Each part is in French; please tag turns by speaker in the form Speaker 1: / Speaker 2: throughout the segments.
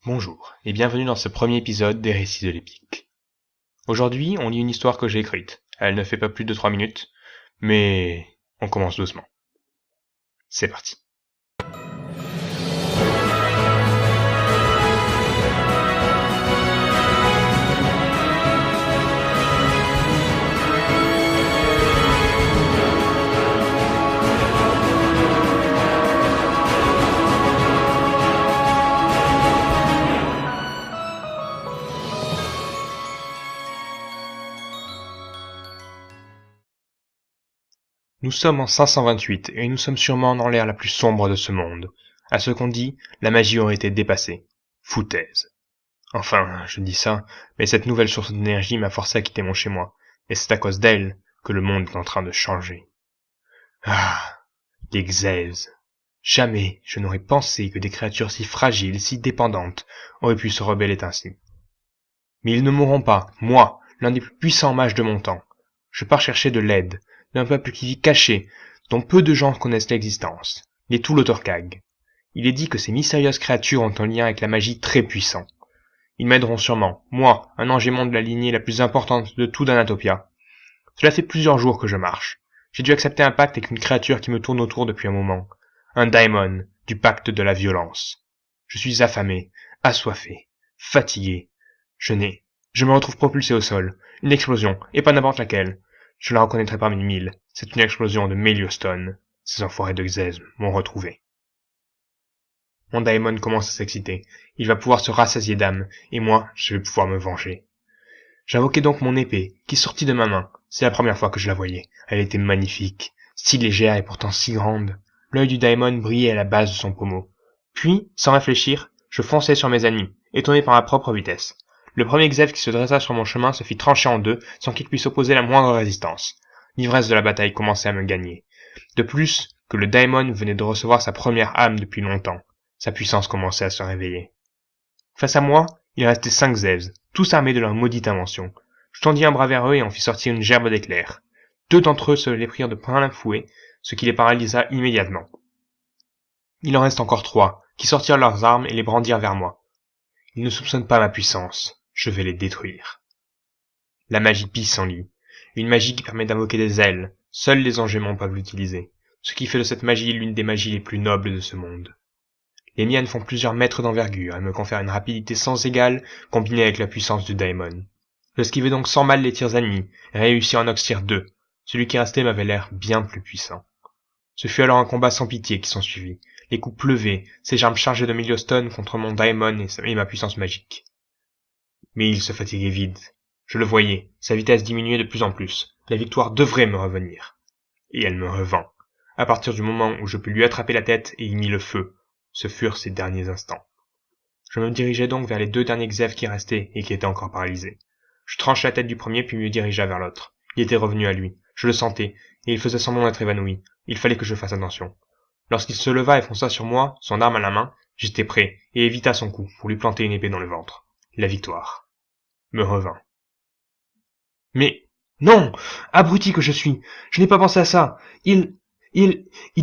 Speaker 1: Bonjour et bienvenue dans ce premier épisode des Récits de l'Épique. Aujourd'hui, on lit une histoire que j'ai écrite. Elle ne fait pas plus de 3 minutes, mais on commence doucement. C'est parti. Nous sommes en 528 et nous sommes sûrement dans l'ère la plus sombre de ce monde. À ce qu'on dit, la magie aurait été dépassée. Foutaise. Enfin, je dis ça, mais cette nouvelle source d'énergie m'a forcé à quitter mon chez-moi, et c'est à cause d'elle que le monde est en train de changer. Ah, les Xyz. Jamais je n'aurais pensé que des créatures si fragiles, si dépendantes, auraient pu se rebeller ainsi. Mais ils ne mourront pas, moi, l'un des plus puissants mages de mon temps. Je pars chercher de l'aide, d'un peuple qui vit caché, dont peu de gens connaissent l'existence, les Tulotorkag. Il est dit que ces mystérieuses créatures ont un lien avec la magie très puissant. Ils m'aideront sûrement, moi, un angémon de la lignée la plus importante de tout Danatopia. Cela fait plusieurs jours que je marche. J'ai dû accepter un pacte avec une créature qui me tourne autour depuis un moment. Un daimon, du pacte de la violence. Je suis affamé, assoiffé, fatigué. Je me retrouve propulsé au sol. Une explosion, et pas n'importe laquelle. Je la reconnaîtrai parmi 1000. C'est une explosion de Meliostone. Ces enfoirés de Xyz m'ont retrouvé. Mon daimon commence à s'exciter. Il va pouvoir se rassasier d'âme, et moi, je vais pouvoir me venger. J'invoquai donc mon épée, qui sortit de ma main. C'est la première fois que je la voyais. Elle était magnifique, si légère et pourtant si grande. L'œil du daimon brillait à la base de son pommeau. Puis, sans réfléchir, je fonçai sur mes ennemis, étonné par ma propre vitesse. Le premier Xyz qui se dressa sur mon chemin se fit trancher en deux sans qu'il puisse opposer la moindre résistance. L'ivresse de la bataille commençait à me gagner. De plus que le daimon venait de recevoir sa première âme depuis longtemps. Sa puissance commençait à se réveiller. Face à moi, il restait 5 Xyz, tous armés de leur maudite invention. Je tendis un bras vers eux et en fis sortir une gerbe d'éclairs. 2 d'entre eux se les prirent de plein fouet, ce qui les paralysa immédiatement. Il en reste encore 3, qui sortirent leurs armes et les brandirent vers moi. Ils ne soupçonnent pas ma puissance. Je vais les détruire. La magie pissenlit. Une magie qui permet d'invoquer des ailes. Seuls les angémons peuvent l'utiliser. Ce qui fait de cette magie l'une des magies les plus nobles de ce monde. Les miennes font plusieurs mètres d'envergure et me confèrent une rapidité sans égale combinée avec la puissance du daimon. J'esquivai donc sans mal les tirs ennemis et réussis à en oxyre 2. Celui qui restait m'avait l'air bien plus puissant. Ce fut alors un combat sans pitié qui s'ensuivit. Les coups pleuvaient, ses jambes chargées de Meliostone contre mon daimon et ma puissance magique. Mais il se fatiguait vite. Je le voyais, sa vitesse diminuait de plus en plus. La victoire devrait me revenir. Et elle me revint. À partir du moment où je pus lui attraper la tête et y mis le feu, ce furent ses derniers instants. Je me dirigeai donc vers les 2 derniers Xyz qui restaient et qui étaient encore paralysés. Je tranchai la tête du premier puis me dirigea vers l'autre. Il était revenu à lui. Je le sentais, et il faisait semblant d'être évanoui. Il fallait que je fasse attention. Lorsqu'il se leva et fonça sur moi, son arme à la main, j'étais prêt, et évita son coup pour lui planter une épée dans le ventre. La victoire me revint. Mais, non! Abruti que je suis! Je n'ai pas pensé à ça! Il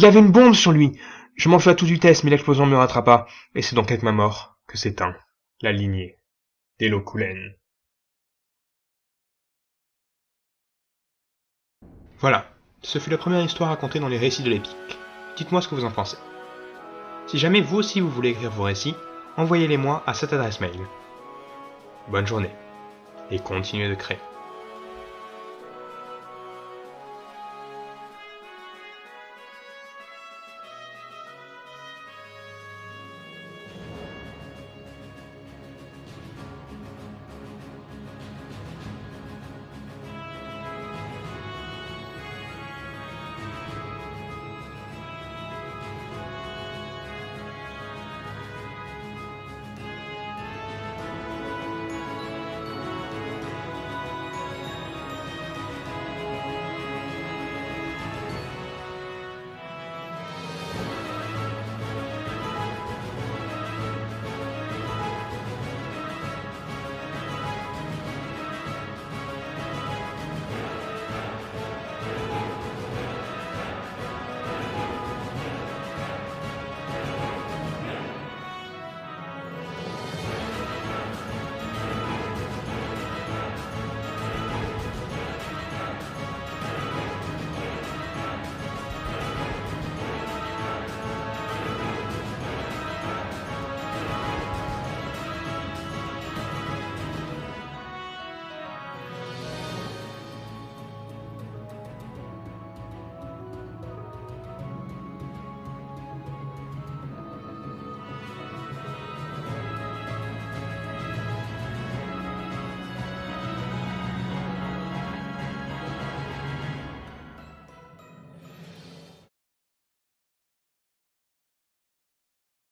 Speaker 1: avait une bombe sur lui! Je m'enfuis à toute vitesse, mais l'explosion me rattrapa, et c'est donc avec ma mort que s'éteint la lignée des Lokulen. Voilà, ce fut la première histoire racontée dans les récits de l'épique. Dites-moi ce que vous en pensez. Si jamais vous aussi vous voulez écrire vos récits, envoyez-les moi à cette adresse mail. Bonne journée, et continuez de créer.